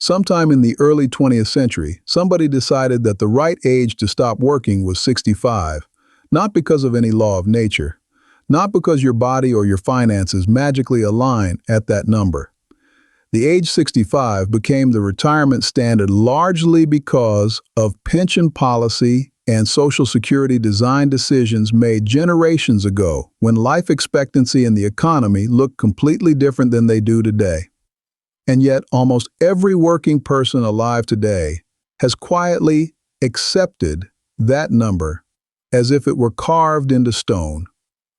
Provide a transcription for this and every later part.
Sometime in the early 20th century, somebody decided that the right age to stop working was 65, not because of any law of nature, not because your body or your finances magically align at that number. The age 65 became the retirement standard largely because of pension policy and Social Security design decisions made generations ago when life expectancy and the economy looked completely different than they do today. And yet, almost every working person alive today has quietly accepted that number as if it were carved into stone.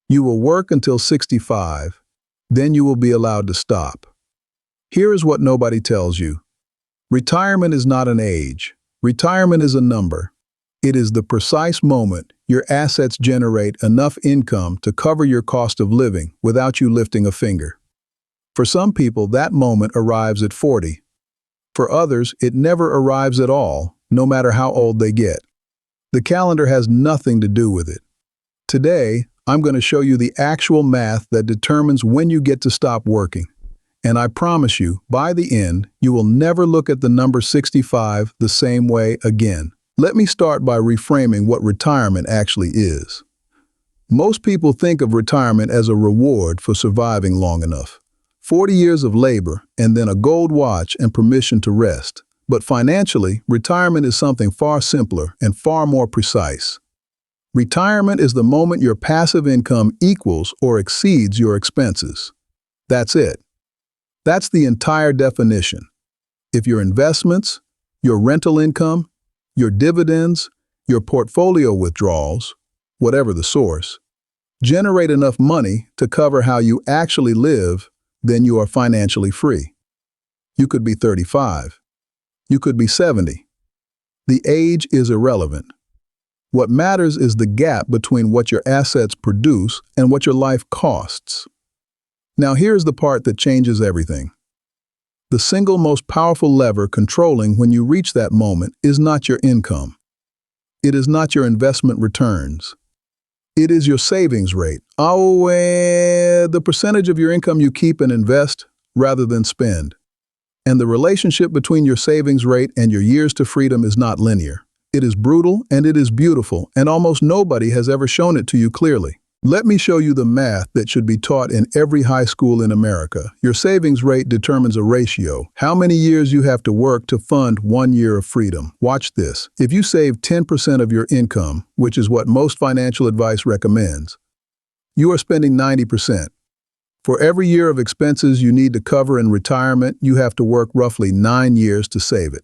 You will work until 65, then you will be allowed to stop. Here is what nobody tells you. Retirement is not an age. Retirement is a number. It is the precise moment your assets generate enough income to cover your cost of living without you lifting a finger. For some people, that moment arrives at 40. For others, it never arrives at all, no matter how old they get. The calendar has nothing to do with it. Today, I'm going to show you the actual math that determines when you get to stop working. And I promise you, by the end, you will never look at the number 65 the same way again. Let me start by reframing what retirement actually is. Most people think of retirement as a reward for surviving long enough. 40 years of labor and then a gold watch and permission to rest. But financially, retirement is something far simpler and far more precise. Retirement is the moment your passive income equals or exceeds your expenses. That's it. That's the entire definition. If your investments, your rental income, your dividends, your portfolio withdrawals, whatever the source, generate enough money to cover how you actually live, then you are financially free. You could be 35. You could be 70. The age is irrelevant. What matters is the gap between what your assets produce and what your life costs. Now here's the part that changes everything. The single most powerful lever controlling when you reach that moment is not your income. It is not your investment returns. It is your savings rate. The percentage of your income you keep and invest rather than spend. And the relationship between your savings rate and your years to freedom is not linear. It is brutal and it is beautiful, and almost nobody has ever shown it to you clearly. Let me show you the math that should be taught in every high school in America. Your savings rate determines a ratio, how many years you have to work to fund 1 year of freedom. Watch this. If you save 10% of your income, which is what most financial advice recommends, you are spending 90%. For every year of expenses you need to cover in retirement, you have to work roughly 9 years to save it.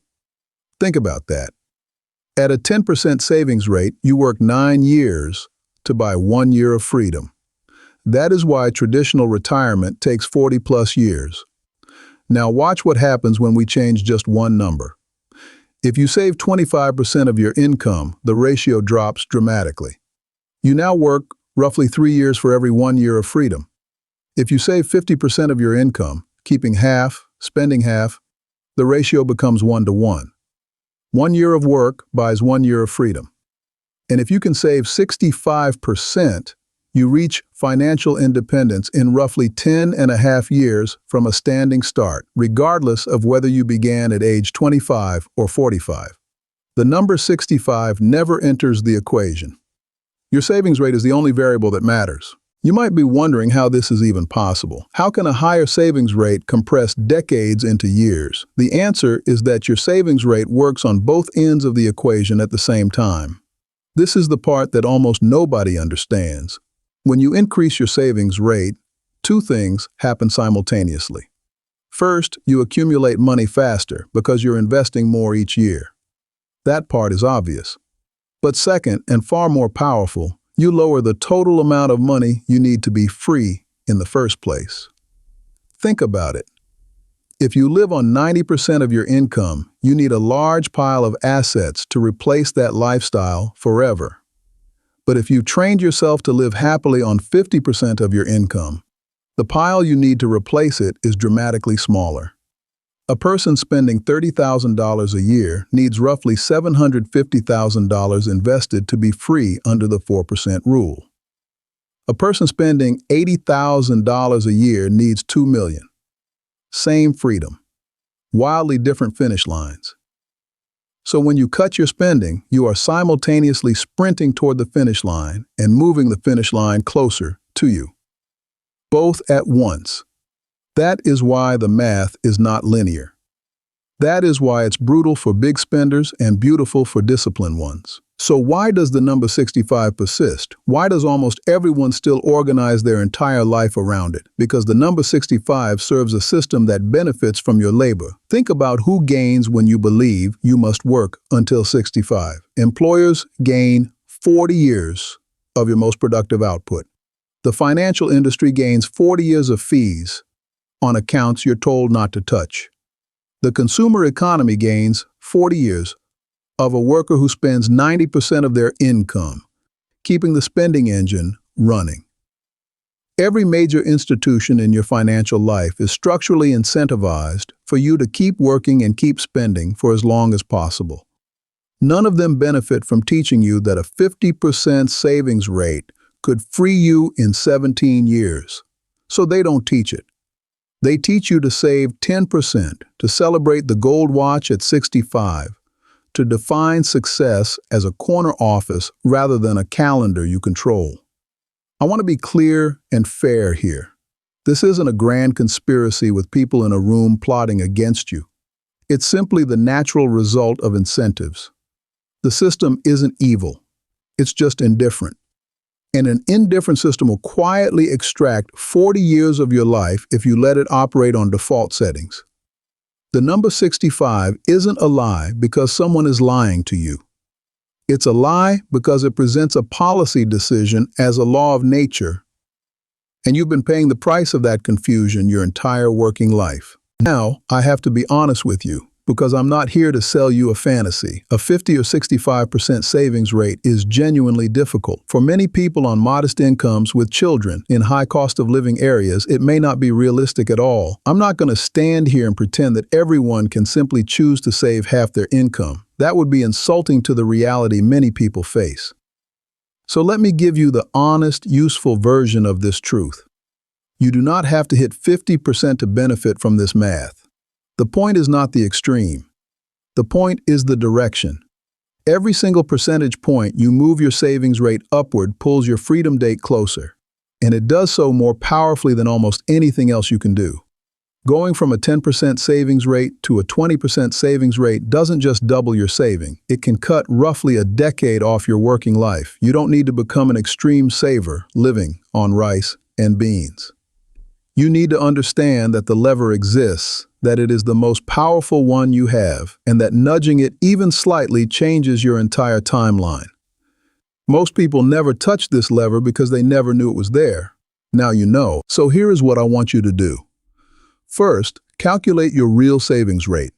Think about that. At a 10% savings rate, you work 9 years to buy 1 year of freedom. That is why traditional retirement takes 40+ years. Now watch what happens when we change just one number. If you save 25% of your income, the ratio drops dramatically. You now work roughly 3 years for every 1 year of freedom. If you save 50% of your income, keeping half, spending half, the ratio becomes 1 to 1. 1 year of work buys 1 year of freedom. And if you can save 65%, you reach financial independence in roughly 10.5 years from a standing start, regardless of whether you began at age 25 or 45. The number 65 never enters the equation. Your savings rate is the only variable that matters. You might be wondering how this is even possible. How can a higher savings rate compress decades into years? The answer is that your savings rate works on both ends of the equation at the same time. This is the part that almost nobody understands. When you increase your savings rate, two things happen simultaneously. First, you accumulate money faster because you're investing more each year. That part is obvious. But second, and far more powerful, you lower the total amount of money you need to be free in the first place. Think about it. If you live on 90% of your income, you need a large pile of assets to replace that lifestyle forever. But if you've trained yourself to live happily on 50% of your income, the pile you need to replace it is dramatically smaller. A person spending $30,000 a year needs roughly $750,000 invested to be free under the 4% rule. A person spending $80,000 a year needs $2 million. Same freedom. wildly different finish lines. So when you cut your spending, you are simultaneously sprinting toward the finish line and moving the finish line closer to you. Both at once. That is why the math is not linear. That is why it's brutal for big spenders and beautiful for disciplined ones. So why does the number 65 persist? Why does almost everyone still organize their entire life around it? Because the number 65 serves a system that benefits from your labor. Think about who gains when you believe you must work until 65. Employers gain 40 years of your most productive output. The financial industry gains 40 years of fees on accounts you're told not to touch. The consumer economy gains 40 years of a worker who spends 90% of their income, keeping the spending engine running. Every major institution in your financial life is structurally incentivized for you to keep working and keep spending for as long as possible. None of them benefit from teaching you that a 50% savings rate could free you in 17 years. So they don't teach it. They teach you to save 10%, to celebrate the gold watch at 65, to define success as a corner office rather than a calendar you control. I want to be clear and fair here. This isn't a grand conspiracy with people in a room plotting against you. It's simply the natural result of incentives. The system isn't evil. It's just indifferent. And an indifferent system will quietly extract 40 years of your life if you let it operate on default settings. The number 65 isn't a lie because someone is lying to you. It's a lie because it presents a policy decision as a law of nature, and you've been paying the price of that confusion your entire working life. Now, I have to be honest with you, because I'm not here to sell you a fantasy. A 50 or 65% savings rate is genuinely difficult. For many people on modest incomes with children in high cost of living areas, it may not be realistic at all. I'm not going to stand here and pretend that everyone can simply choose to save half their income. That would be insulting to the reality many people face. So let me give you the honest, useful version of this truth. You do not have to hit 50% to benefit from this math. The point is not the extreme. The point is the direction. Every single percentage point you move your savings rate upward pulls your freedom date closer, and it does so more powerfully than almost anything else you can do. Going from a 10% savings rate to a 20% savings rate doesn't just double your saving. It can cut roughly a decade off your working life. You don't need to become an extreme saver living on rice and beans. You need to understand that the lever exists, that it is the most powerful one you have, and that nudging it even slightly changes your entire timeline. Most people never touch this lever because they never knew it was there. Now you know. So here is what I want you to do. First, calculate your real savings rate,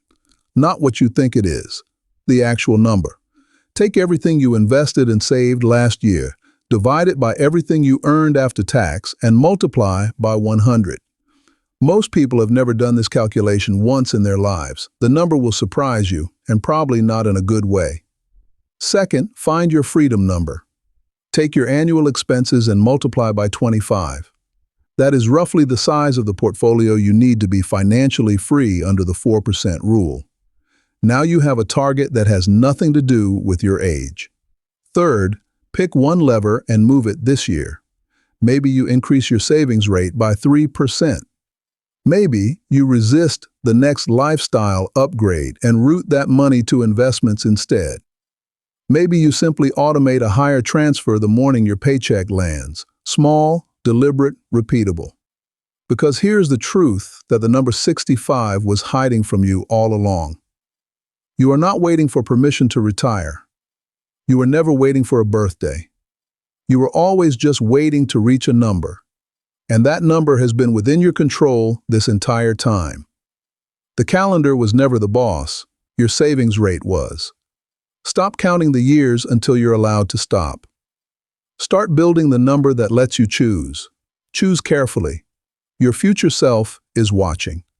not what you think it is, the actual number. Take everything you invested and saved last year, divide it by everything you earned after tax, and multiply by 100. Most people have never done this calculation once in their lives. The number will surprise you, and probably not in a good way. Second, find your freedom number. Take your annual expenses and multiply by 25. That is roughly the size of the portfolio you need to be financially free under the 4% rule. Now you have a target that has nothing to do with your age. Third, pick one lever and move it this year. Maybe you increase your savings rate by 3%. Maybe you resist the next lifestyle upgrade and route that money to investments instead. Maybe you simply automate a higher transfer the morning your paycheck lands. Small, deliberate, repeatable. Because here's the truth that the number 65 was hiding from you all along. You are not waiting for permission to retire. You were never waiting for a birthday. You were always just waiting to reach a number. And that number has been within your control this entire time. The calendar was never the boss. Your savings rate was. Stop counting the years until you're allowed to stop. Start building the number that lets you choose. Choose carefully. Your future self is watching.